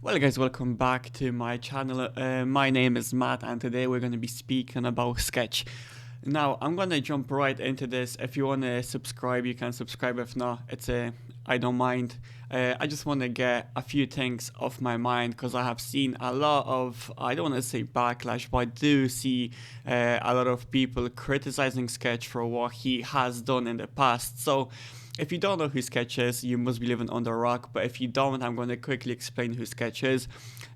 Well guys, welcome back to my channel. My name is Matt and today we're going to be speaking about Sketch. Now, I'm going to jump right into this. If you want to subscribe, you can subscribe. If not, I don't mind. I just want to get a few things off my mind because I have seen a lot of, I don't want to say backlash, but I do see a lot of people criticizing Sketch for what he has done in the past. So if you don't know who Sketch is, you must be living under a rock. But if you don't, I'm going to quickly explain who Sketch is.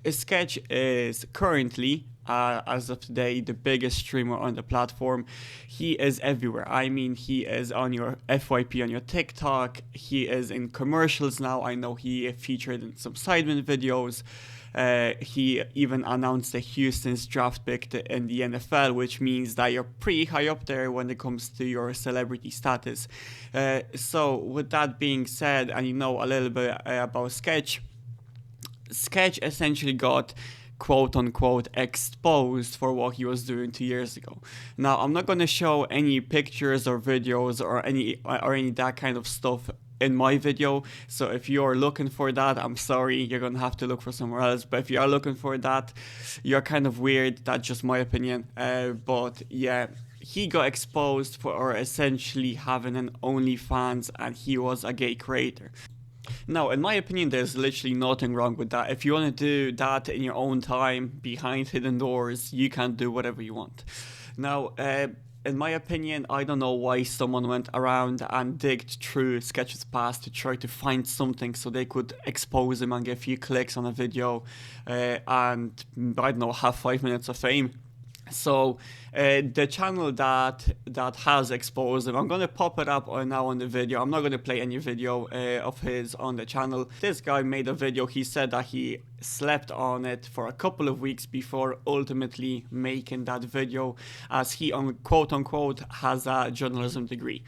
Sketch is currently, as of today, the biggest streamer on the platform. He is everywhere. I mean, he is on your FYP on your TikTok. He is in commercials now. I know he featured in some Sidemen videos. He even announced the Houston's draft pick in the NFL, which means that you're pretty high up there when it comes to your celebrity status. So, with that being said, and you know a little bit about Sketch, Sketch essentially got quote unquote exposed for what he was doing 2 years ago. Now I'm not gonna show any pictures or videos or any that kind of stuff in my video. So if you're looking for that, I'm sorry, you're gonna have to look for somewhere else. But if you are looking for that, you're kind of weird. That's just my opinion. But yeah, he got exposed for essentially having an OnlyFans and he was a gay creator. Now, in my opinion, there's literally nothing wrong with that. If you want to do that in your own time, behind hidden doors, you can do whatever you want. Now, in my opinion, I don't know why someone went around and digged through Sketch's past to try to find something so they could expose him and get a few clicks on a video and, I don't know, have 5 minutes of fame. So the channel that has exposed him, I'm gonna pop it up now on the video. I'm not gonna play any video of his on the channel. This guy made a video. He said that he slept on it for a couple of weeks before ultimately making that video, as he quote unquote has a journalism degree.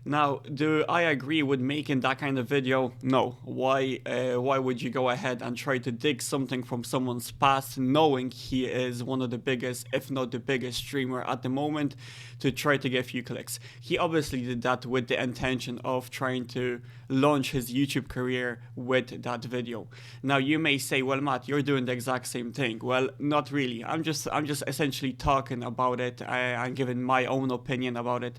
Now, do I agree with making that kind of video? No. Why would you go ahead and try to dig something from someone's past, knowing he is one of the biggest, if not the biggest streamer at the moment, to try to get a few clicks? He obviously did that with the intention of trying to launch his YouTube career with that video. Now, you may say, well, Matt, you're doing the exact same thing. Well, not really. I'm just essentially talking about it and giving my own opinion about it.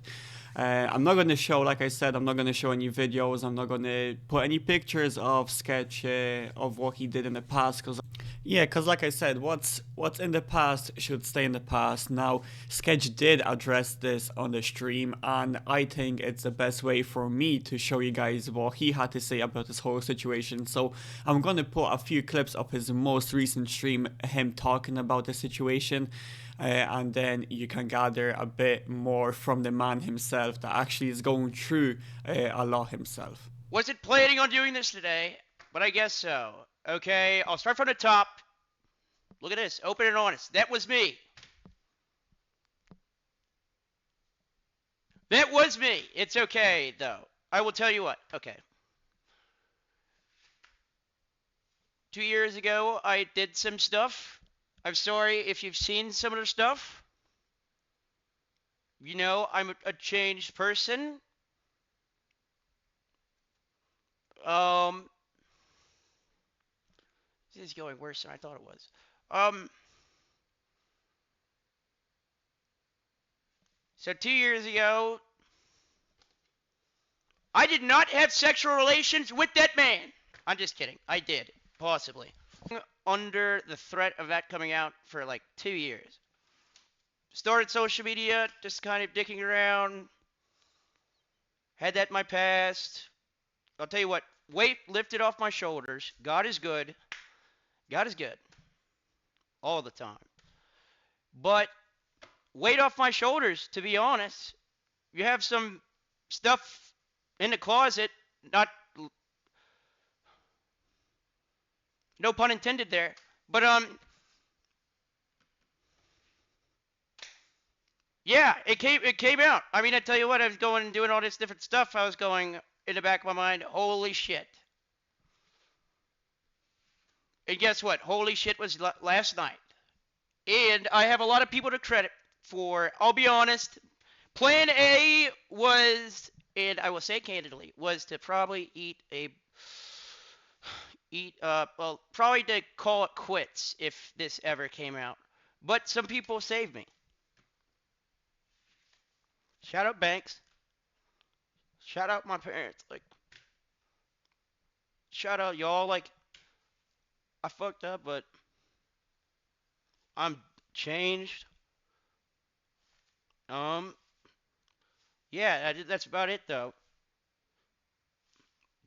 I'm not going to show, like I said, I'm not going to show any videos. I'm not going to put any pictures of Sketch of what he did in the past, because like I said, what's in the past should stay in the past. Now, Sketch did address this on the stream, and I think it's the best way for me to show you guys what he had to say about this whole situation. So I'm gonna put a few clips of his most recent stream, him talking about the situation. And then you can gather a bit more from the man himself that actually is going through a lot himself. Wasn't planning on doing this today, but I guess so. Okay, I'll start from the top. Look at this, open and honest. That was me. That was me. It's okay, though. I will tell you what. Okay. 2 years ago, I did some stuff. I'm sorry if you've seen some of the stuff. You know, I'm a changed person. This is going worse than I thought it was. So 2 years ago, I did not have sexual relations with that man. I'm just kidding. I did, possibly. Under the threat of that coming out for like 2 years. Started social media, just kind of dicking around. Had that in my past. I'll tell you what, weight lifted off my shoulders. God is good. God is good. All the time. But weight off my shoulders, to be honest. You have some stuff in the closet, not, no pun intended there, but yeah, it came out. I mean, I tell you what, I was going and doing all this different stuff. I was going in the back of my mind, holy shit. And guess what? Holy shit was last night. And I have a lot of people to credit for, I'll be honest, plan A was, and I will say candidly, was to probably eat a well, probably to call it quits if this ever came out. But some people saved me. Shout out Banks. Shout out my parents. Like, shout out y'all. Like, I fucked up, but I'm changed. Um, yeah, that's about it though.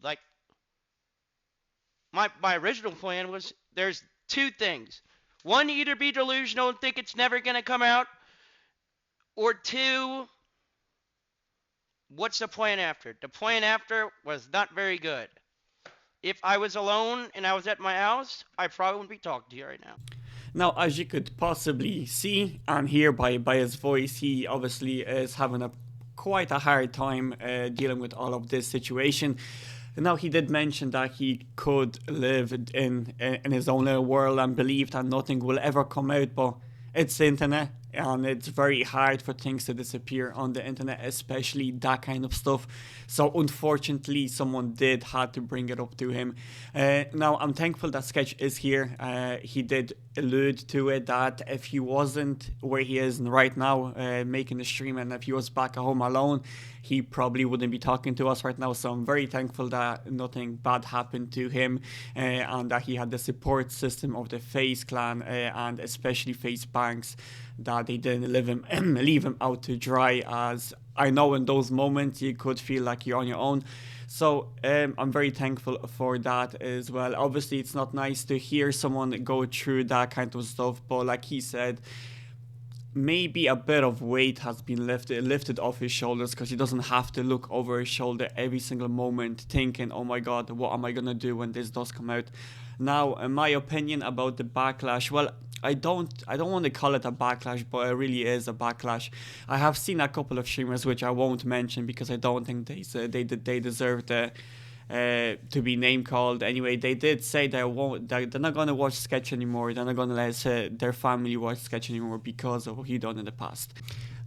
Like, my original plan was there's two things. One, either be delusional and think it's never gonna come out, or two, what's the plan after? The plan after was not very good. If I was alone and I was at my house, I probably wouldn't be talking to you right now. Now, as you could possibly see and hear by his voice, he obviously is having a quite a hard time dealing with all of this situation. Now, he did mention that he could live in his own little world and believe that nothing will ever come out, but it's the internet and it's very hard for things to disappear on the internet, especially that kind of stuff. So unfortunately, someone did had to bring it up to him. Now, I'm thankful that Sketch is here. He did allude to it that if he wasn't where he is right now, making the stream, and if he was back at home alone, he probably wouldn't be talking to us right now. So I'm very thankful that nothing bad happened to him, and that he had the support system of the FaZe clan, and especially FaZe Banks, that they didn't leave him out to dry. As I know in those moments you could feel like you're on your own. So I'm very thankful for that as well. Obviously, it's not nice to hear someone go through that kind of stuff, but like he said, maybe a bit of weight has been lifted off his shoulders, because he doesn't have to look over his shoulder every single moment thinking, oh my god, what am I gonna do when this does come out. Now, in my opinion about the backlash, well, I don't want to call it a backlash, but it really is a backlash. I have seen a couple of streamers which I won't mention because I don't think they deserve to be name called. Anyway, they did say they're not gonna watch Sketch anymore. They're not gonna let their family watch Sketch anymore because of what he done in the past.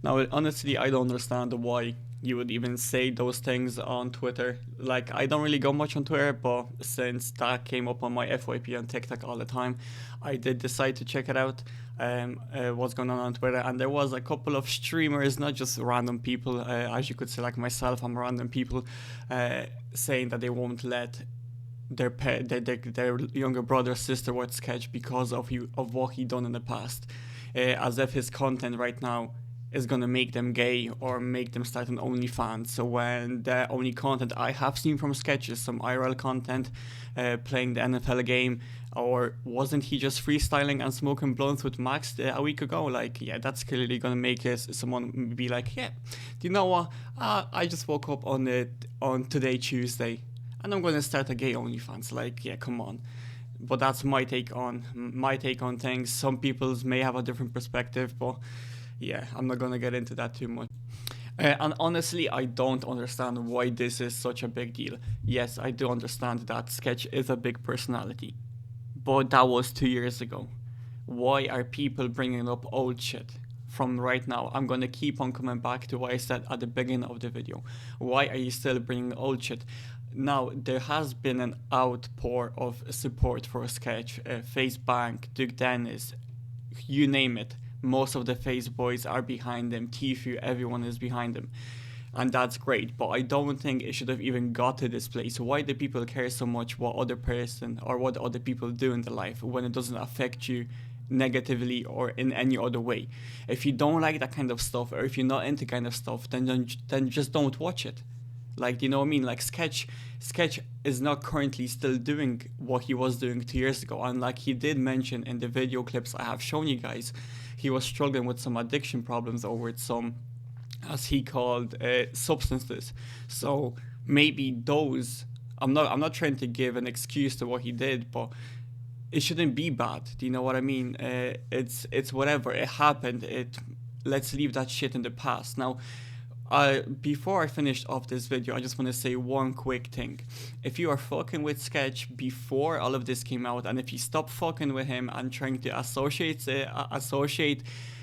Now, honestly, I don't understand why you would even say those things on Twitter. Like, I don't really go much on Twitter, but since that came up on my FYP on TikTok all the time, I did decide to check it out. What's going on Twitter, and there was a couple of streamers, not just random people, as you could say, like myself, I'm random people, saying that they won't let their younger brother or sister watch Sketch because of what he done in the past, as if his content right now is gonna make them gay or make them start an OnlyFans. So when the only content I have seen from Sketch is some IRL content, playing the NFL game, or wasn't he just freestyling and smoking blunts with Max a week ago? Like, yeah, that's clearly gonna make someone be like, yeah, do you know what? I just woke up on today Tuesday, and I'm gonna start a gay OnlyFans. Like, yeah, come on. But that's my take on things. Some people's may have a different perspective, but yeah, I'm not gonna get into that too much. And honestly, I don't understand why this is such a big deal. Yes, I do understand that Sketch is a big personality, but that was 2 years ago. Why are people bringing up old shit from right now? I'm gonna keep on coming back to what I said at the beginning of the video. Why are you still bringing old shit? Now, there has been an outpour of support for Sketch. FaZe Bank, Duke Dennis, you name it. Most of the FaZe boys are behind them. Tfue, everyone is behind them. And that's great, but I don't think it should have even got to this place. Why do people care so much what other person or what other people do in their life when it doesn't affect you negatively or in any other way? If you don't like that kind of stuff, or if you're not into kind of stuff, then just don't watch it. Like, you know what I mean? Like, Sketch is not currently still doing what he was doing 2 years ago. And like he did mention in the video clips I have shown you guys, he was struggling with some addiction problems over some, as he called, substances. So maybe those, I'm not trying to give an excuse to what he did, but it shouldn't be bad. Do you know what I mean? It's whatever. It happened. Let's leave that shit in the past. Now, before I finish off this video, I just want to say one quick thing. If you are fucking with Sketch before all of this came out, and if you stop fucking with him and trying to associate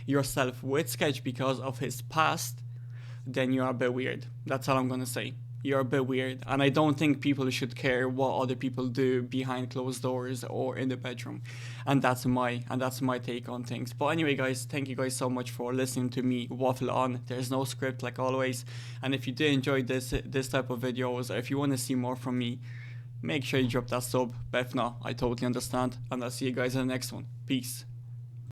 yourself with Sketch because of his past, then you're a bit weird. That's all I'm gonna say. you're a bit weird, and I don't think people should care what other people do behind closed doors or in the bedroom. And that's my take on things. But anyway, guys, thank you guys so much for listening to me waffle on. There's no script, like always. And if you did enjoy this type of videos, or if you want to see more from me, make sure you drop that sub. But if not, I totally understand, and I'll see you guys in the next one. Peace.